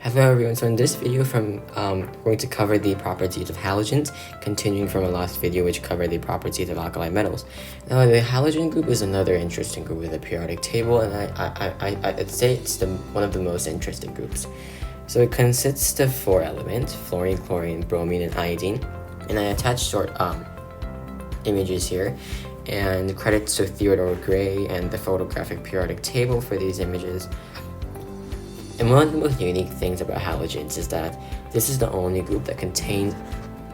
Hello everyone, so in this video we're going to cover the properties of halogens, continuing from our last video which covered the properties of alkali metals. Now the halogen group is another interesting group with the periodic table, and I'd say it's one of the most interesting groups. So it consists of 4 elements: fluorine, chlorine, bromine, and iodine. And I attached short images here, and credits to Theodore Gray and the photographic periodic table for these images. And one of the most unique things about halogens is that this is the only group that contains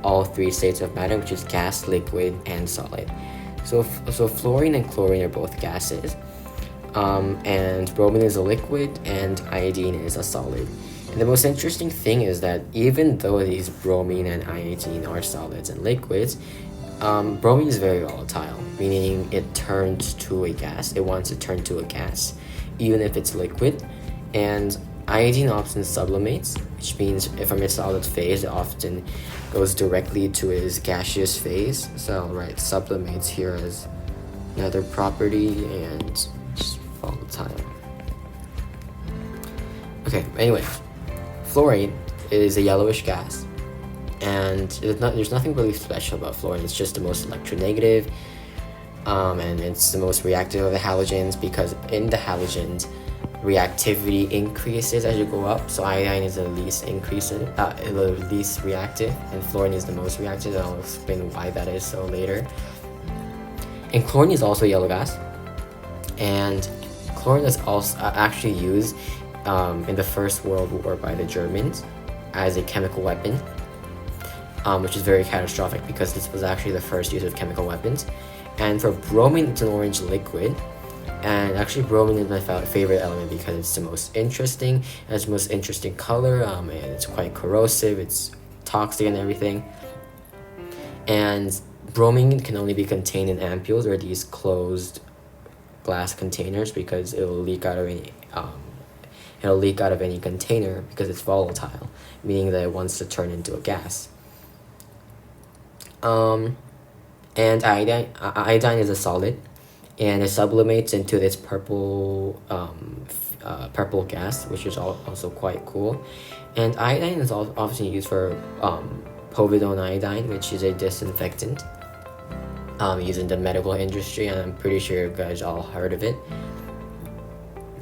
all 3 states of matter, which is gas, liquid, and solid. So fluorine and chlorine are both gases, and bromine is a liquid, and iodine is a solid. And the most interesting thing is that even though these bromine and iodine are solids and liquids, bromine is very volatile, meaning it turns to a gas. It wants to turn to a gas, even if it's liquid. And iodine often sublimates, which means if from its solid phase, it often goes directly to its gaseous phase. So I'll write sublimates here as another property, and just volatile. Okay, anyway, fluorine is a yellowish gas, and there's nothing really special about fluorine. It's just the most electronegative, and it's the most reactive of the halogens, because in the halogens, reactivity increases as you go up. So iodine is the least the least reactive, and fluorine is the most reactive. I'll explain why that is so later. And chlorine is also a yellow gas, and chlorine is also actually used in the First World War by the Germans as a chemical weapon, which is very catastrophic because this was actually the first use of chemical weapons. And for bromine, it's an orange liquid. And actually, bromine is my favorite element because it's the most interesting. It has the most interesting color, and it's quite corrosive. It's toxic and everything. And bromine can only be contained in ampules, or these closed glass containers, because it'll leak out of any container because it's volatile, meaning that it wants to turn into a gas. And iodine is a solid, and it sublimates into this purple gas, which is also quite cool. And iodine is often used for povidone iodine, which is a disinfectant used in the medical industry, and I'm pretty sure you guys all heard of it.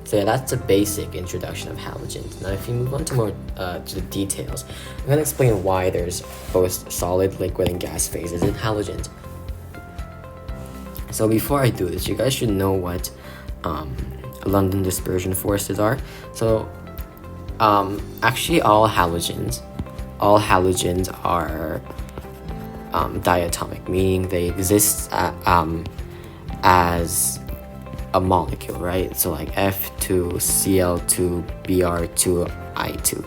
So yeah, that's a basic introduction of halogens. Now if you move on to more to the details, I'm going to explain why there's both solid, liquid, and gas phases in halogens. So before I do this, you guys should know what London dispersion forces are. So actually all halogens are diatomic, meaning they exist as a molecule, right? So like F2, Cl2, Br2, I2.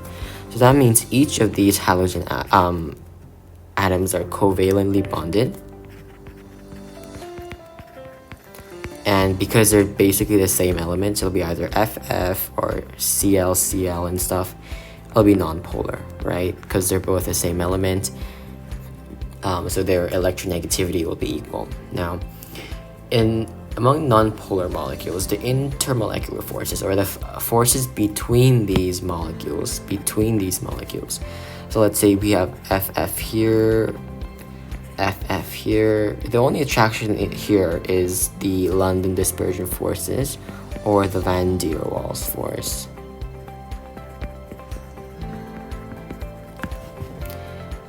So that means each of these halogen atoms are covalently bonded. And because they're basically the same element, it'll be either FF or CL and stuff. It'll be nonpolar, right? Because they're both the same element. So their electronegativity will be equal. Now, among nonpolar molecules, the intermolecular forces, or the forces between these molecules. So let's say we have FF here, FF here. The only attraction here is the London dispersion forces, or the Van der Waals force.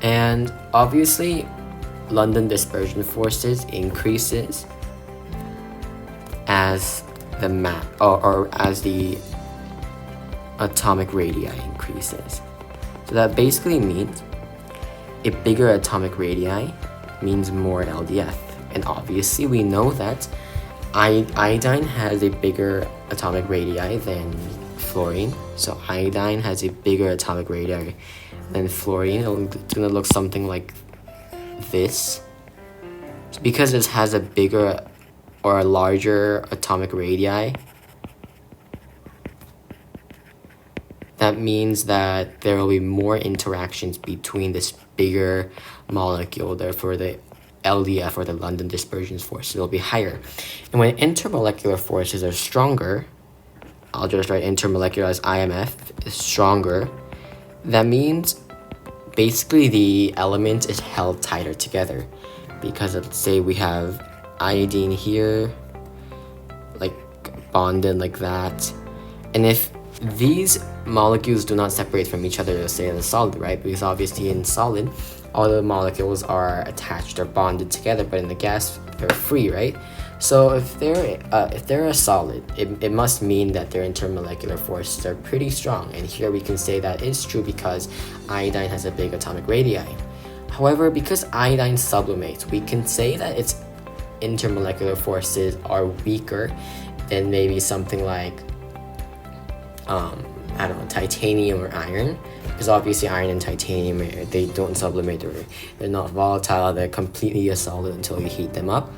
And obviously, London dispersion forces increases as the as the atomic radii increases. So that basically means a bigger atomic radii means more LDF. And obviously we know that iodine has a bigger atomic radii than fluorine. So iodine has a bigger atomic radii than fluorine. It's going to look something like this. Because this has a bigger or a larger atomic radii, that means that there will be more interactions between this bigger molecule. Therefore, the LDF, or the London dispersion force, will be higher. And when intermolecular forces are stronger, I'll just write intermolecular as IMF is stronger, That means basically the element is held tighter together, because let's say we have iodine here, like bonded like that, and if these molecules do not separate from each other, let's say in a solid, right? Because obviously in solid, all the molecules are attached or bonded together, but in the gas, they're free, right? So if they're a solid, it must mean that their intermolecular forces are pretty strong. And here we can say that it's true because iodine has a big atomic radii. However, because iodine sublimates, we can say that its intermolecular forces are weaker than maybe something like I don't know, titanium or iron, because obviously iron and titanium, they don't sublimate, or they're not volatile, they're completely a solid until you heat them up.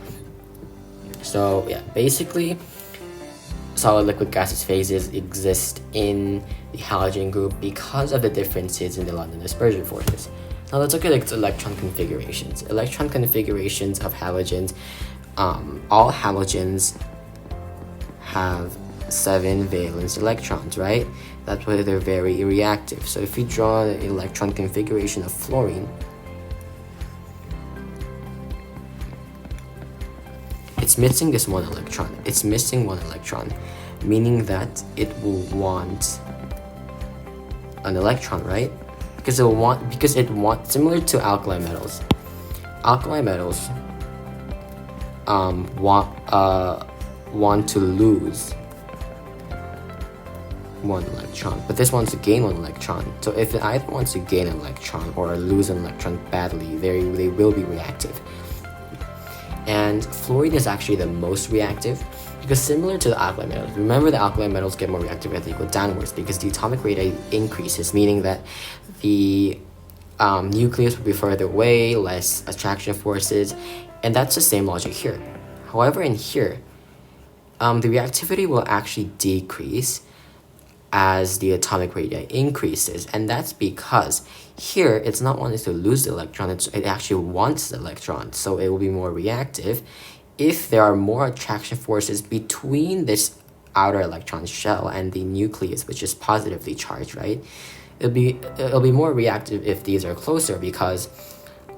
So yeah, basically solid, liquid, gaseous phases exist in the halogen group because of the differences in the London dispersion forces. Now let's look at electron configurations. Electron configurations of halogens. All halogens have 7 valence electrons, right? That's why they're very reactive. So if you draw the electron configuration of fluorine, it's missing this one electron. It's missing one electron, meaning that it will want an electron, right? Because it wants similar to alkali metals. Alkali metals want to lose one electron, but this wants to gain one electron. So if it either wants to gain an electron or lose an electron badly, they will be reactive. And fluorine is actually the most reactive, because similar to the alkali metals, remember the alkali metals get more reactive as they go downwards because the atomic radii increases, meaning that the nucleus will be further away, less attraction forces, and that's the same logic here. However, in here, the reactivity will actually decrease as the atomic radii increases, and that's because here it's not wanting to lose the electron, it actually wants the electron, so it will be more reactive if there are more attraction forces between this outer electron shell and the nucleus, which is positively charged, right? It'll be more reactive if these are closer, because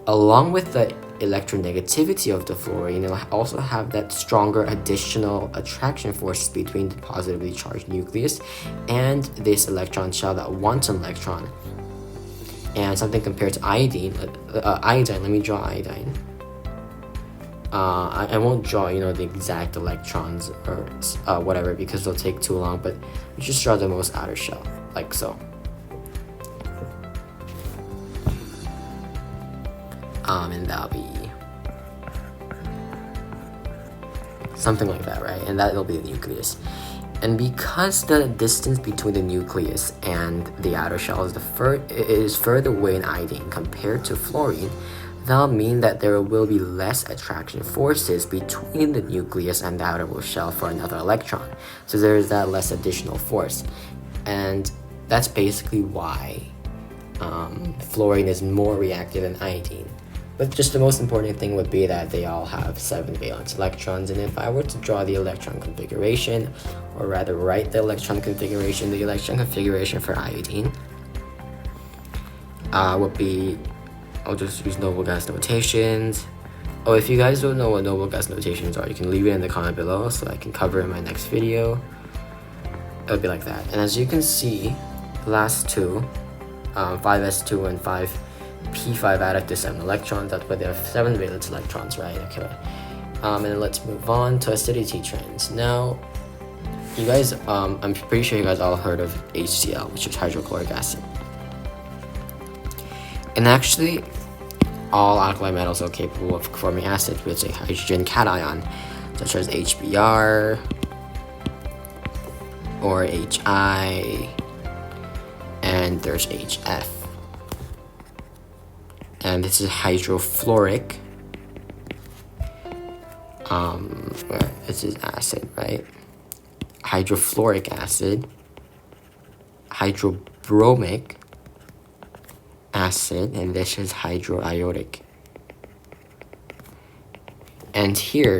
along with the electronegativity of the fluorine, it'll also have that stronger additional attraction force between the positively charged nucleus and this electron shell that wants an electron. And something compared to iodine, let me draw iodine. I won't draw, the exact electrons or whatever, because it'll take too long, but we just draw the most outer shell, like so. And that'll be something like that, right? And that'll be the nucleus. And because the distance between the nucleus and the outer shell is further away in iodine compared to fluorine, that'll mean that there will be less attraction forces between the nucleus and the outer shell for another electron. So there's that less additional force. And that's basically why fluorine is more reactive than iodine. But just the most important thing would be that they all have 7 valence electrons. And if I were to draw the electron configuration, or rather write the electron configuration for iodine would be, I'll just use noble gas notations. Oh, if you guys don't know what noble gas notations are, you can leave it in the comment below so I can cover it in my next video. It would be like that. And as you can see, the last two, 5s2 and 5p5 add up to 7 electrons. That's why they have 7 valence electrons, right? Okay. And then let's move on to acidity trends. Now, you guys, I'm pretty sure you guys all heard of HCl, which is hydrochloric acid. And actually, all alkali metals are capable of forming acids with a hydrogen cation, such as HBr or HI, and there's HF. And this is hydrofluoric. This is acid, right? Hydrofluoric acid, hydrobromic acid, and this is hydroiodic. And here,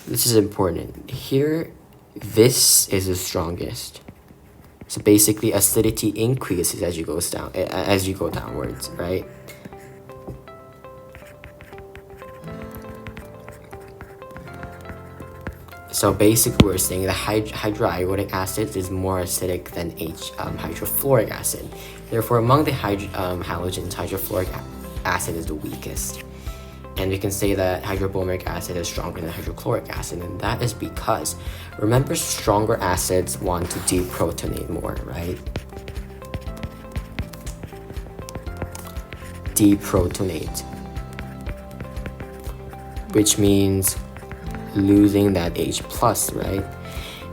this is important. Here, this is the strongest. So basically, acidity increases as you go downwards, right? So basically, we're saying the hydroiodic acid is more acidic than hydrofluoric acid. Therefore, among the halogens, hydrofluoric acid is the weakest. And we can say that hydrobromic acid is stronger than hydrochloric acid, and that is because, remember, stronger acids want to deprotonate more, right? Deprotonate, which means losing that H plus, right?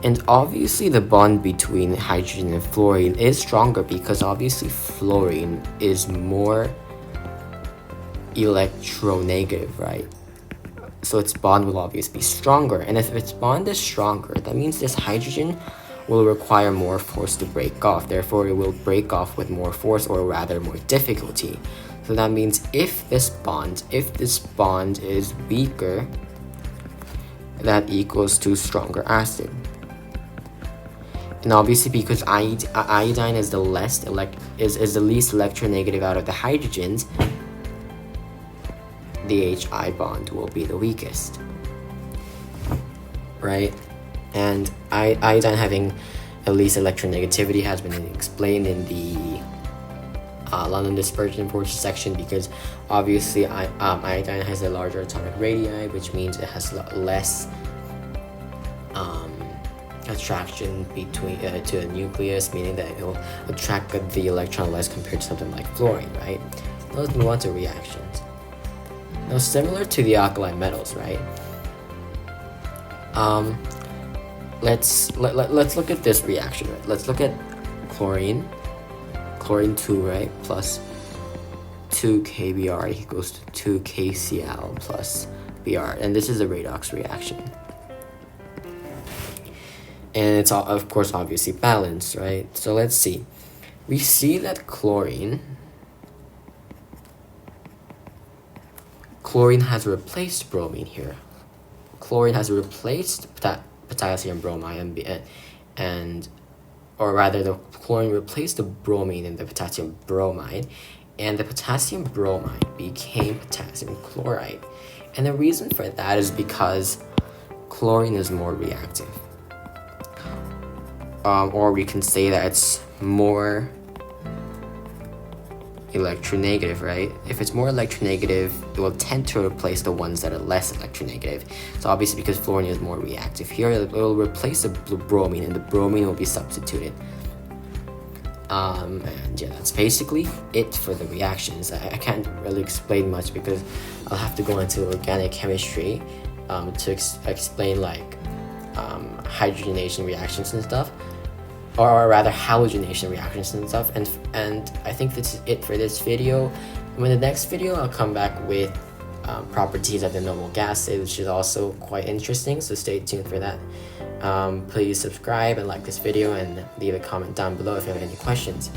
And obviously the bond between hydrogen and fluorine is stronger because obviously fluorine is more electronegative, right? So its bond will obviously be stronger, and if its bond is stronger, that means this hydrogen will require more force to break off. Therefore, it will break off with more force, or rather more difficulty. So that means if this bond is weaker, that equals to stronger acid. And obviously, because iodine is the least electronegative out of the hydrogens, the HI bond will be the weakest, right? And iodine having at least electronegativity has been explained in the London dispersion force section, because obviously iodine has a larger atomic radii, which means it has less attraction between to the nucleus, meaning that it will attract the electron less compared to something like fluorine, right? Let's move on to reactions. Now, similar to the alkali metals, right? Let's look at this reaction, right? Let's look at chlorine 2, right, plus 2 KBr equals to 2 KCl plus Br, and this is a redox reaction. And it's of course obviously balanced, right? So let's see. We see that chlorine has replaced bromine here. Chlorine has replaced potassium bromide, or rather the chlorine replaced the bromine in the potassium bromide, and the potassium bromide became potassium chloride. And the reason for that is because chlorine is more reactive. Or we can say that it's more electronegative, right? If it's more electronegative, it will tend to replace the ones that are less electronegative. So obviously, because fluorine is more reactive here, it will replace the bromine, and the bromine will be substituted. And yeah, that's basically it for the reactions. I can't really explain much because I'll have to go into organic chemistry to explain like hydrogenation reactions and stuff, or rather halogenation reactions and stuff, and I think that's it for this video. In the next video, I'll come back with properties of the noble gases, which is also quite interesting, so stay tuned for that. Please subscribe and like this video, and leave a comment down below if you have any questions.